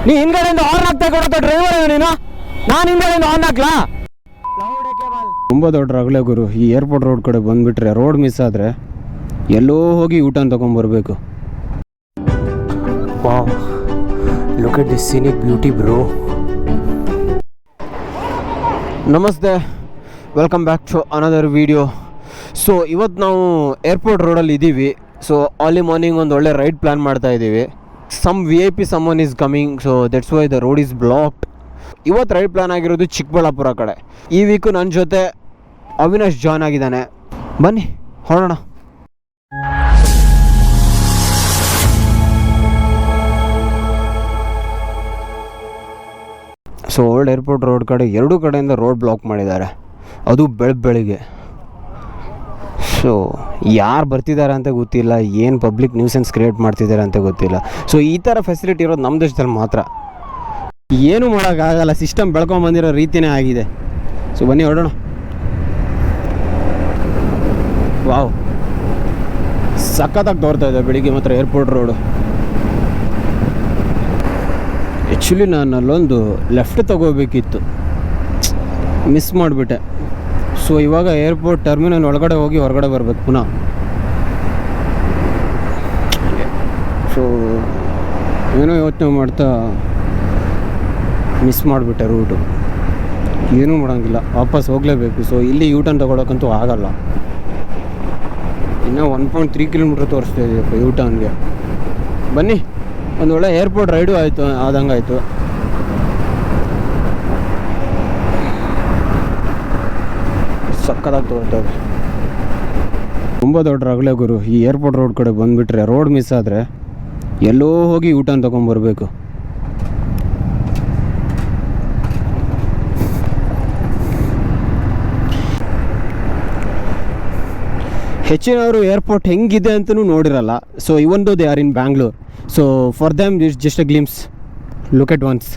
ನೀ ಹಿಂದ್ಗಡೆಯಿಂದ ಆನ್ ಆಗ್ತಾ ಕೊಡತ್ತ ಡ್ರೈವರ್ ನೀನು, ನಾನು ಹಿಂದ್ಗಡೆಯಿಂದ ಆನ್ ಹಾಕ್ಲಾ? ತುಂಬ ದೊಡ್ಡ ರಗಳೆ ಗುರು. ಈ ಏರ್ಪೋರ್ಟ್ ರೋಡ್ ಕಡೆ ಬಂದುಬಿಟ್ರೆ ರೋಡ್ ಮಿಸ್ ಆದರೆ ಎಲ್ಲೋ ಹೋಗಿ ಊಟನ ತೊಗೊಂಬರ್ಬೇಕು. Wow, look at this scenic beauty bro. ನಮಸ್ತೆ, welcome back to another video. So ಇವತ್ತು ನಾವು ಏರ್ಪೋರ್ಟ್ ರೋಡಲ್ಲಿ ಇದ್ದೀವಿ. ಸೊ ಅರ್ಲಿ ಮಾರ್ನಿಂಗ್ ಒಂದು ಒಳ್ಳೆ ರೈಡ್ ಪ್ಲ್ಯಾನ್ ಮಾಡ್ತಾ ಇದ್ದೀವಿ. Some VIP someone is coming, so that's why the road is blocked. ಇವತ್ತು ರೈಡ್ ಪ್ಲ್ಯಾನ್ ಆಗಿರೋದು ಚಿಕ್ಕಬಳ್ಳಾಪುರ ಕಡೆ. ಈ ವೀಕು ನನ್ನ ಜೊತೆ ಅವಿನಾಶ್ ಜಾಯ್ನ್ ಆಗಿದ್ದಾನೆ. ಬನ್ನಿ ಹೊರಡೋಣ. ಸೊ ಓಲ್ಡ್ ಏರ್ಪೋರ್ಟ್ ರೋಡ್ ಕಡೆ ಎರಡೂ ಕಡೆಯಿಂದ ರೋಡ್ ಬ್ಲಾಕ್ ಮಾಡಿದ್ದಾರೆ, ಅದು ಬೆಳಿಗ್ಗೆ. ಸೊ ಯಾರು ಬರ್ತಿದ್ದಾರೆ ಅಂತ ಗೊತ್ತಿಲ್ಲ, ಏನು ಪಬ್ಲಿಕ್ ನ್ಯೂಸೆನ್ಸ್ ಕ್ರಿಯೇಟ್ ಮಾಡ್ತಿದ್ದಾರೆ ಅಂತ ಗೊತ್ತಿಲ್ಲ. ಸೊ ಈ ಥರ ಫೆಸಿಲಿಟಿ ಇರೋದು ನಮ್ಮ ದೇಶದಲ್ಲಿ ಮಾತ್ರ. ಏನೂ ಮಾಡೋಕ್ಕಾಗಲ್ಲ, ಸಿಸ್ಟಮ್ ಬೆಳ್ಕೊಂಬಂದಿರೋ ರೀತಿಯೇ ಆಗಿದೆ. ಸೊ ಬನ್ನಿ ಹೊರಡೋಣ. ವಾವ್, ಸಖತ್ತಾಗಿ ತೋರ್ತಾ ಇದೆ ಬೆಳಿಗ್ಗೆ ಮಾತ್ರ ಏರ್ಪೋರ್ಟ್ ರೋಡು. ಆ್ಯಕ್ಚುಲಿ ನಾನು ಅಲ್ಲೊಂದು ಲೆಫ್ಟ್ ತಗೋಬೇಕಿತ್ತು, ಮಿಸ್ ಮಾಡಿಬಿಟ್ಟೆ. ಸೊ ಇವಾಗ ಏರ್ಪೋರ್ಟ್ ಟರ್ಮಿನಲ್ ಒಳಗಡೆ ಹೋಗಿ ಹೊರಗಡೆ ಬರಬೇಕು ಪುನಃ. ಸೊ ಏನೋ ಯೋಚನೆ ಮಾಡ್ತಾ ಮಿಸ್ ಮಾಡಿಬಿಟ್ಟೆ ರೂಟು. ಏನೂ ಮಾಡೋಂಗಿಲ್ಲ, ವಾಪಸ್ ಹೋಗಲೇಬೇಕು. ಸೊ ಇಲ್ಲಿ ಯೂಟರ್ನ್ ತೊಗೊಳಕ್ಕಂತೂ ಆಗಲ್ಲ. ಇನ್ನೂ 1.3 ಕಿಲೋಮೀಟ್ರ್ ತೋರಿಸ್ತಾ ಇದೆಯಪ್ಪ ಯೂಟರ್ನ್ಗೆ. ಬನ್ನಿ, ಒಂದು ಒಳ್ಳೆ ಏರ್ಪೋರ್ಟ್ ರೈಡು ಆಯಿತು, ಆದಂಗಾಯಿತು. ಸಕ್ಕದಾಗಿ ತೋರ್ತದೆ. ತುಂಬ ದೊಡ್ಡ ರಗಳೆ ಗುರು. ಈ ಏರ್ಪೋರ್ಟ್ ರೋಡ್ ಕಡೆ ಬಂದುಬಿಟ್ರೆ ರೋಡ್ ಮಿಸ್ ಆದರೆ ಎಲ್ಲೋ ಹೋಗಿ ಊಟನ ತೊಗೊಂಬರ್ಬೇಕು. ಹೆಚ್ಚಿನವರು ಏರ್ಪೋರ್ಟ್ ಹೆಂಗಿದೆ ಅಂತಲೂ ನೋಡಿರಲ್ಲ. So even though they are in Bangalore, so for them it's just a glimpse. Look at once.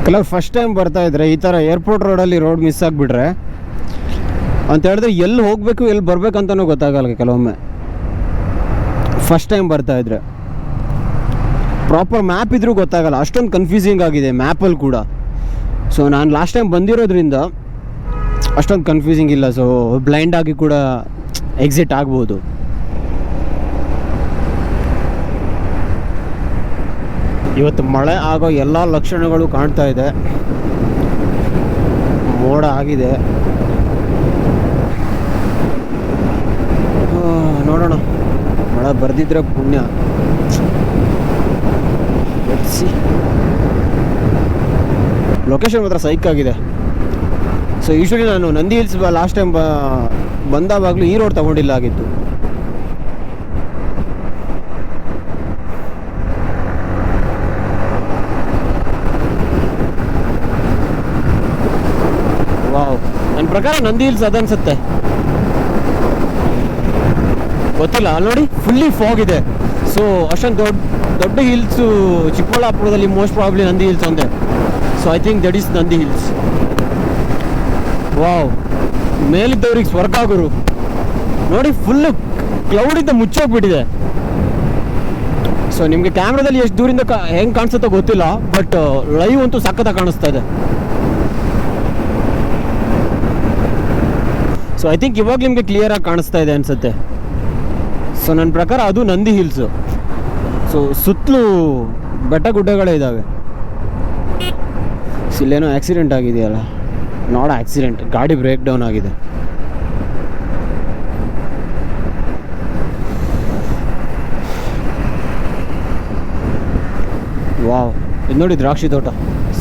ಕೆಲವ್ರು ಫಸ್ಟ್ ಟೈಮ್ ಬರ್ತಾಯಿದ್ರೆ ಈ ಥರ ಏರ್ಪೋರ್ಟ್ ರೋಡಲ್ಲಿ ರೋಡ್ ಮಿಸ್ ಆಗಿಬಿಟ್ರೆ ಅಂತ ಹೇಳಿದ್ರೆ ಎಲ್ಲಿ ಹೋಗಬೇಕು ಎಲ್ಲಿ ಬರಬೇಕಂತನೂ ಗೊತ್ತಾಗಲ್ಲ. ಕೆಲವೊಮ್ಮೆ ಫಸ್ಟ್ ಟೈಮ್ ಬರ್ತಾಯಿದ್ರೆ ಪ್ರಾಪರ್ ಮ್ಯಾಪ್ ಇದ್ರೂ ಗೊತ್ತಾಗಲ್ಲ, ಅಷ್ಟೊಂದು ಕನ್ಫ್ಯೂಸಿಂಗ್ ಆಗಿದೆ ಮ್ಯಾಪಲ್ಲಿ ಕೂಡ. ಸೊ ನಾನು ಲಾಸ್ಟ್ ಟೈಮ್ ಬಂದಿರೋದ್ರಿಂದ ಅಷ್ಟೊಂದು ಕನ್ಫ್ಯೂಸಿಂಗ್ ಇಲ್ಲ. ಸೊ ಬ್ಲೈಂಡ್ ಆಗಿ ಕೂಡ ಎಕ್ಸಿಟ್ ಆಗ್ಬೋದು. ಇವತ್ತು ಮಳೆ ಆಗೋ ಎಲ್ಲ ಲಕ್ಷಣಗಳು ಕಾಣ್ತಾ ಇದೆ. ಮೋಡ ಆಗಿದೆ, ನೋಡೋಣ. ಮಳೆ ಬರ್ದಿದ್ರೆ ಪುಣ್ಯ. ಲೊಕೇಶನ್ ಮಾತ್ರ ಸೈಕ್ ಆಗಿದೆ. ಸೊ ಯೂಶ್ವಲಿ ನಾನು ನಂದಿ ಹಿಲ್ಸ್ ಲಾಸ್ಟ್ ಟೈಮ್ ಬಂದಾಗಲೂ ಈ ರೋಡ್ ತಗೊಂಡಿಲ್ಲ ಆಗಿತ್ತು. ವಾವ್, ನನ್ನ ಪ್ರಕಾರ ನಂದಿ ಹಿಲ್ಸ್ ಅದನ್ಸುತ್ತೆ, ಗೊತ್ತಿಲ್ಲ. ಅಲ್ಲಿ ನೋಡಿ ಫುಲ್ಲಿ ಫಾಗ್ ಇದೆ. ಸೊ ಅಷ್ಟೊಂದು ದೊಡ್ಡ ಹಿಲ್ಸು ಚಿಕ್ಕಬಳ್ಳಾಪುರದಲ್ಲಿ ಮೋಸ್ಟ್ ಪ್ರಾಬ್ಲಿ ನಂದಿ ಹಿಲ್ಸ್ ಒಂದೇ. So I think that is Nandi hills. Wow, ಮೇಲಿದ್ದವ್ರಿಗೆ ಸ್ವರ್ಗ ಗುರು. ನೋಡಿ ಫುಲ್ಲು ಕ್ಲೌಡಿಂದ ಮುಚ್ಚೋಗ್ಬಿಟ್ಟಿದೆ. ಸೊ ನಿಮಗೆ ಕ್ಯಾಮ್ರಾದಲ್ಲಿ ಎಷ್ಟು ದೂರಿಂದ ಹೆಂಗೆ ಕಾಣಿಸುತ್ತೋ ಗೊತ್ತಿಲ್ಲ, ಬಟ್ ಲೈವ್ ಅಂತೂ ಸಖತ್ತಾಗಿ ಕಾಣಿಸ್ತಾ ಇದೆ. ಸೊ ಐ ಥಿಂಕ್ ಇವಾಗ ನಿಮಗೆ ಕ್ಲಿಯರಾಗಿ ಕಾಣಿಸ್ತಾ ಇದೆ ಅನಿಸುತ್ತೆ. ಸೊ ನನ್ನ ಪ್ರಕಾರ ಅದು ನಂದಿ ಹಿಲ್ಸು. ಸೊ ಸುತ್ತಲೂ ಬೆಟ್ಟ ಗುಡ್ಡಗಳೇ ಇದ್ದಾವೆ. ಇಲ್ಲೇನೋ ಆಕ್ಸಿಡೆಂಟ್ ಆಗಿದೆಯಲ್ಲ, ನಾಟ್ ಆಕ್ಸಿಡೆಂಟ್, ಗಾಡಿ ಬ್ರೇಕ್ ಡೌನ್ ಆಗಿದೆ. ವಾವ್, ಇದು ನೋಡಿ ದ್ರಾಕ್ಷಿ ತೋಟ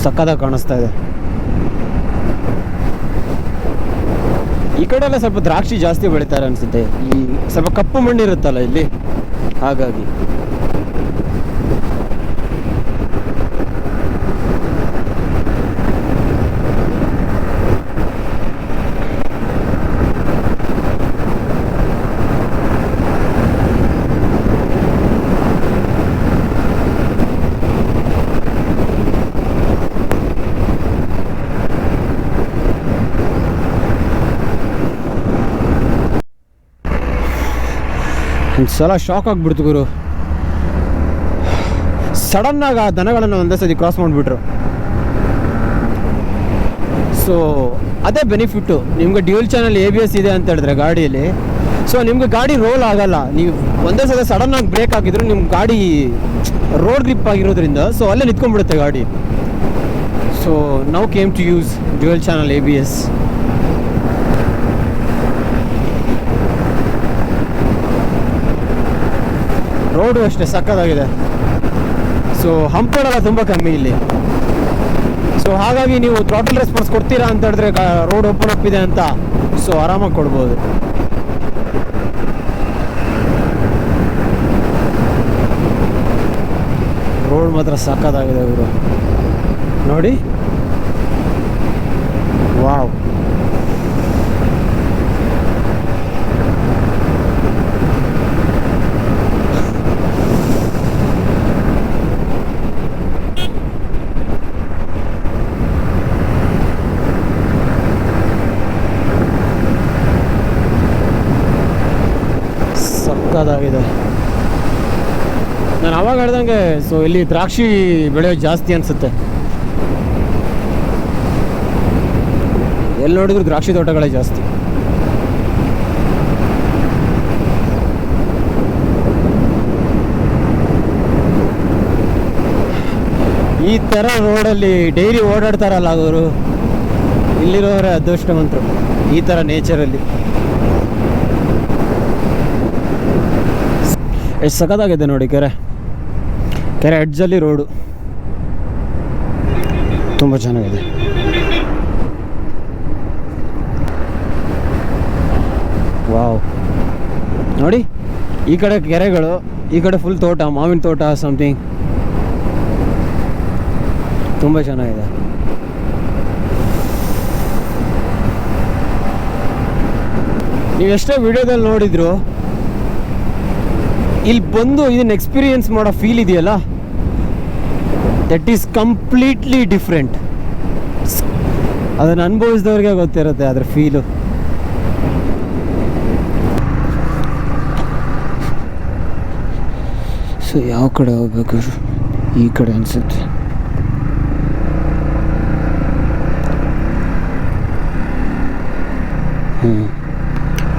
ಸಕ್ಕತ್ತಾಗಿ ಕಾಣಿಸ್ತಾ ಇದೆ. ಈ ಕಡೆ ಎಲ್ಲ ಸ್ವಲ್ಪ ದ್ರಾಕ್ಷಿ ಜಾಸ್ತಿ ಬೆಳೀತಾರೆ ಅನಿಸುತ್ತೆ. ಈ ಸ್ವಲ್ಪ ಕಪ್ಪು ಮಣ್ಣಿರುತ್ತಲ್ಲ ಇಲ್ಲಿ, ಹಾಗಾಗಿ. ಒಂದು ಸಲ ಶಾಕ್ ಆಗಿಬಿಡ್ತು ಗುರು. ಸಡನ್ನಾಗಿ ಆ ದನಗಳನ್ನು ಒಂದೇ ಸತಿ ಕ್ರಾಸ್ ಮಾಡಿಬಿಟ್ರು. ಸೊ ಅದೇ ಬೆನಿಫಿಟ್ಟು ನಿಮಗೆ ಡ್ಯೂಯಲ್ ಚಾನಲ್ ABS ಇದೆ ಅಂತ ಹೇಳಿದ್ರೆ ಗಾಡಿಯಲ್ಲಿ. ಸೊ ನಿಮಗೆ ಗಾಡಿ ರೋಲ್ ಆಗಲ್ಲ. ನೀವು ಒಂದೇ ಸಲ ಸಡನ್ನಾಗಿ ಬ್ರೇಕ್ ಹಾಕಿದ್ರು ನಿಮ್ಮ ಗಾಡಿ ರೋಡ್ ಗ್ರಿಪ್ ಆಗಿರೋದ್ರಿಂದ ಸೊ ಅಲ್ಲೇ ನಿಂತ್ಕೊಂಡ್ಬಿಡುತ್ತೆ ಗಾಡಿ. So now came to use dual channel ABS. Road ಅಷ್ಟೇ ಸಕ್ಕತ್ತಾಗಿದೆ. ಸೊ ಹಂಪೆಲ್ಲ ತುಂಬ ಕಮ್ಮಿ ಇಲ್ಲಿ. ಸೊ ಹಾಗಾಗಿ ನೀವು ಥ್ರಾಟಲ್ ರೆಸ್ಪಾನ್ಸ್ ಕೊಡ್ತೀರಾ ಅಂತ ಹೇಳಿದ್ರೆ ರೋಡ್ ಓಪನ್ ಅಪ್ ಇದೆ ಅಂತ ಸೊ ಆರಾಮಾಗಿ ಕೊಡ್ಬೋದು. ರೋಡ್ ಮಾತ್ರ ಸಕ್ಕತ್ತಾಗಿದೆ ಇವರು ನೋಡಿ. ವಾವ್, ಸಕ್ಕತ್ತಾಗಿದೆ. ನಾನು ಅವಾಗ ಹೇಳ್ದಂಗೆ ಸೊ ಇಲ್ಲಿ ದ್ರಾಕ್ಷಿ ಬೆಳೆಯೋದು ಜಾಸ್ತಿ ಅನಿಸುತ್ತೆ. ಎಲ್ಲಿ ನೋಡಿದ್ರು ದ್ರಾಕ್ಷಿ ತೋಟಗಳೇ ಜಾಸ್ತಿ. ಈ ಥರ ರೋಡಲ್ಲಿ ಡೈಲಿ ಓಡಾಡ್ತಾರಲ್ಲ ಅವರು, ಇಲ್ಲಿರೋರೇ ಅದೃಷ್ಟವಂತರು ಈ ಥರ ನೇಚರಲ್ಲಿ. ಎಷ್ಟು ಸಖತ್ತಾಗಿದೆ ನೋಡಿ. ಕೆರೆ ಎಡ್ಜಲ್ಲಿ ರೋಡು ತುಂಬ ಚೆನ್ನಾಗಿದೆ. ವಾವ್, ನೋಡಿ ಈ ಕಡೆ ಕೆರೆಗಳು, ಈ ಕಡೆ ಫುಲ್ ತೋಟ, ಮಾವಿನ ತೋಟ ಸಮಥಿಂಗ್. ತುಂಬ ಚೆನ್ನಾಗಿದೆ. ನೀವು ಎಷ್ಟೋ ವಿಡಿಯೋದಲ್ಲಿ ನೋಡಿದ್ರು, ಇಲ್ಲಿ ಬಂದು ಇದನ್ನ ಎಕ್ಸ್ಪೀರಿಯನ್ಸ್ ಮಾಡೋ ಫೀಲ್ ಇದೆಯಲ್ಲ, ದಟ್ ಈಸ್ ಕಂಪ್ಲೀಟ್ಲಿ ಡಿಫ್ರೆಂಟ್. ಅದನ್ನು ಅನುಭವಿಸಿದವ್ರಿಗೆ ಗೊತ್ತಿರುತ್ತೆ ಅದ್ರ ಫೀಲು. ಸೊ ಯಾವ ಕಡೆ ಹೋಗ್ಬೇಕು? ಈ ಕಡೆ ಅನಿಸುತ್ತೆ.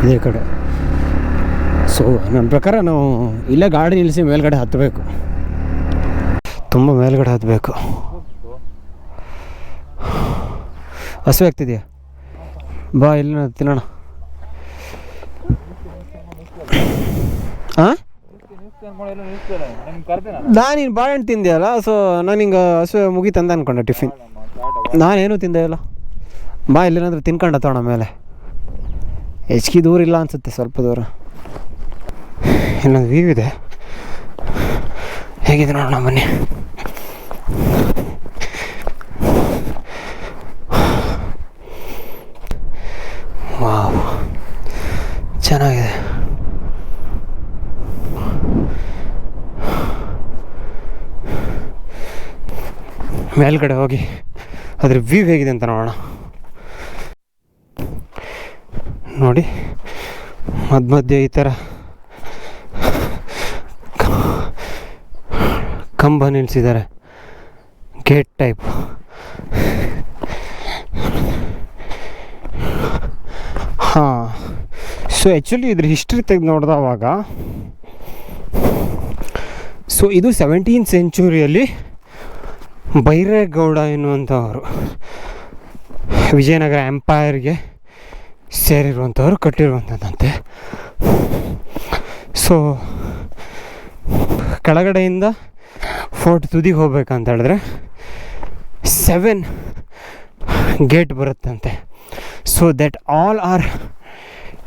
ಇದೇ ಕಡೆ. ಸೊ ನನ್ನ ಪ್ರಕಾರ ನಾವು ಇಲ್ಲೇ ಗಾಡಿ ನಿಲ್ಲಿಸಿ ಮೇಲ್ಗಡೆ ಹತ್ತಬೇಕು, ತುಂಬ ಮೇಲ್ಗಡೆ ಹತ್ತಬೇಕು. ಹಸಿವೆ ಆಗ್ತಿದೆಯಾ? ಬಾ ಇಲ್ಲಿ ತಿನ್ನೋಣ. ಹಾಂ, ನಾನಿನ್ನು ಬಾಳೆಹಣ್ಣು ತಿಂದೆ ಅಲ್ಲ, ಸೊ ನಾನು ಹಿಂಗೆ ಹಸಿವೆ ಮುಗೀತಂದ ಅಂದ್ಕೊಂಡೆ ಟಿಫಿನ್. ನಾನೇನು ತಿಂದೆ ಇಲ್ಲ. ಬಾ ಇಲ್ಲೇನಾದ್ರೂ ತಿನ್ಕೊಂಡು ಹತ್ತೋಣ ಮೇಲೆ. ಹೆಚ್ಚಿಗೆ ದೂರ ಇಲ್ಲ ಅನಿಸುತ್ತೆ, ಸ್ವಲ್ಪ ದೂರ. ಇಲ್ಲೊಂದು ವ್ಯೂ ಇದೆ, ಹೇಗಿದೆ ನೋಡೋಣ ಬನ್ನಿ. ವಾವ್, ಚೆನ್ನಾಗಿದೆ. ಮೇಲ್ಗಡೆ ಹೋಗಿ ಅದ್ರ ವ್ಯೂ ಹೇಗಿದೆ ಅಂತ ನೋಡೋಣ. ನೋಡಿ ಮಧ್ಯೆ ಈ ಥರ ಕಂಬ ನಿಲ್ಲಿಸಿದ್ದಾರೆ, ಗೇಟ್ ಟೈಪ್. ಹಾಂ, ಸೊ ಆ್ಯಕ್ಚುಲಿ ಇದ್ರ ಹಿಸ್ಟ್ರಿ ತೆಗೆದು ನೋಡಿದವಾಗ, ಸೊ ಇದು 17th ಸೆಂಚುರಿಯಲ್ಲಿ ಬೈರೇಗೌಡ ಎನ್ನುವಂಥವರು ವಿಜಯನಗರ ಎಂಪೈರ್ಗೆ ಸೇರಿರುವಂಥವ್ರು ಕಟ್ಟಿರುವಂಥದ್ದಂತೆ. ಸೊ ಕೆಳಗಡೆಯಿಂದ ಫೋರ್ಟ್ ತುದಿಗೆ ಹೋಗ್ಬೇಕಂತ ಹೇಳಿದ್ರೆ 7 ಗೇಟ್ ಬರುತ್ತಂತೆ. So that all are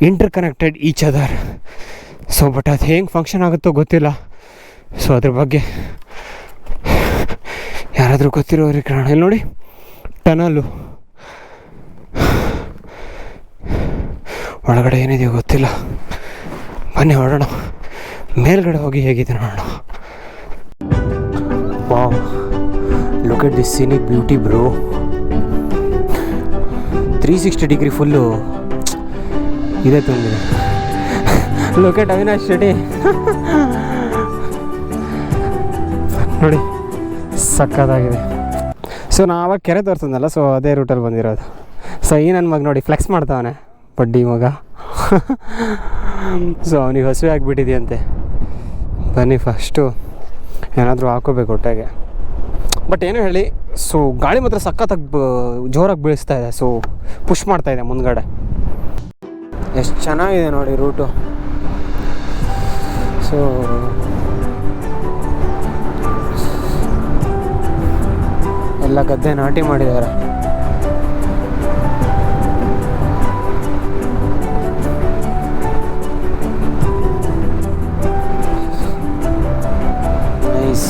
interconnected each other. So but ಅದು ಹೆಂಗೆ ಫಂಕ್ಷನ್ ಆಗುತ್ತೋ ಗೊತ್ತಿಲ್ಲ. ಸೊ ಅದ್ರ ಬಗ್ಗೆ ಯಾರಾದರೂ ಗೊತ್ತಿರೋರಿಗೆ ಕಾರಣ. ಇಲ್ಲಿ ನೋಡಿ ಟನಲ್ಲು, ಒಳಗಡೆ ಏನಿದೆಯೋ ಗೊತ್ತಿಲ್ಲ. ಬನ್ನಿ ಹೊರಡೋಣ, ಮೇಲ್ಗಡೆ ಹೋಗಿ ಹೇಗಿದೆ ನೋಡೋಣ. Wow, look at this scenic beauty bro. 360 degree full ಇದೇ ತುಂಬಿದೆ. ಲುಕ್ ಎಟ್ ಅವಿನಾಶ್ ಶೆಟ್ಟಿ ನೋಡಿ ಸಕ್ಕತ್ತಾಗಿದೆ. ಸೊ ನಾವಾಗ ಕೆರೆ ತೋರಿಸಿದ್ನಲ್ಲ, ಸೊ ಅದೇ ರೂಟಲ್ಲಿ ಬಂದಿರೋದು. ಸೊ ಈ ನನ್ನ ಮಗ ನೋಡಿ ಫ್ಲೆಕ್ಸ್ ಮಾಡ್ತಾವನೆ, ಬಡ್ಡಿ ಮಗ. ಸೊ ಅವನಿಗೆ ಹಸಿವೆ ಆಗಿಬಿಟ್ಟಿದೆಯಂತೆ. ಬನ್ನಿ ಫಸ್ಟು ಏನಾದರೂ ಹಾಕೋಬೇಕು ಹೊಟ್ಟೆಗೆ. ಬಟ್ ಏನು ಹೇಳಿ, ಸೊ ಗಾಳಿ ಮಾತ್ರ ಸಖತ್ತಾಗಿ ಜೋರಾಗಿ ಬೀಳಿಸ್ತಾ ಇದೆ. ಸೊ ಪುಷ್ ಮಾಡ್ತಾ ಇದೆ ಮುಂದ್ಗಡೆ. ಎಷ್ಟು ಚೆನ್ನಾಗಿದೆ ನೋಡಿ ರೂಟು. ಸೊ ಎಲ್ಲ ಗದ್ದೆ ನಾಟಿ ಮಾಡಿದ್ದಾರೆ. ನೈಸ್.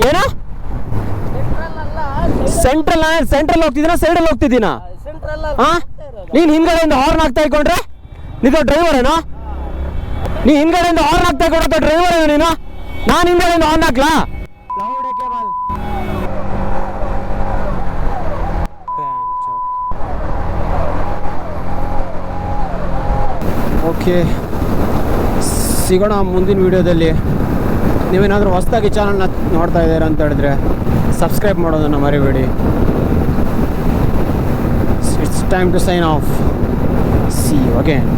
ಏನ ಸೆಂಟ್ರಲ್ ಹೋಗ್ತಿದ್ದೀನ, ಸೈಡಲ್ಲಿ ಹೋಗ್ತಿದ್ದೀನ? ನೀನು ಹಿಂದ್ಗಡೆಯಿಂದ ಹಾರ್ನ್ ಆಗ್ತಾ ಇಕೊಂಡ್ರೆ ನೀನು ಡ್ರೈವರೇನೋ? ನೀ ಹಿಂದ್ಗಡೆಯಿಂದ ಹಾರ್ನ್ ಆಗ್ತಾ ಇಕೊಂಡ್ರೆ ಡ್ರೈವರ್ ನೀನು? ನಾನು ಹಿಂದ್ಗಡೆಯಿಂದ ಹಾರ್ನ್ ಹಾಕ್ಲಾ? ಓಕೆ, ಸಿಗೋಣ ಮುಂದಿನ ವಿಡಿಯೋದಲ್ಲಿ. ನೀವೇನಾದರೂ ಹೊಸದಾಗಿ ಚಾನಲ್ನ ನೋಡ್ತಾ ಇದ್ದೀರಾ ಅಂತ ಹೇಳಿದ್ರೆ ಸಬ್ಸ್ಕ್ರೈಬ್ ಮಾಡೋದನ್ನು ಮರಿಬೇಡಿ. It's time to sign off. See you again.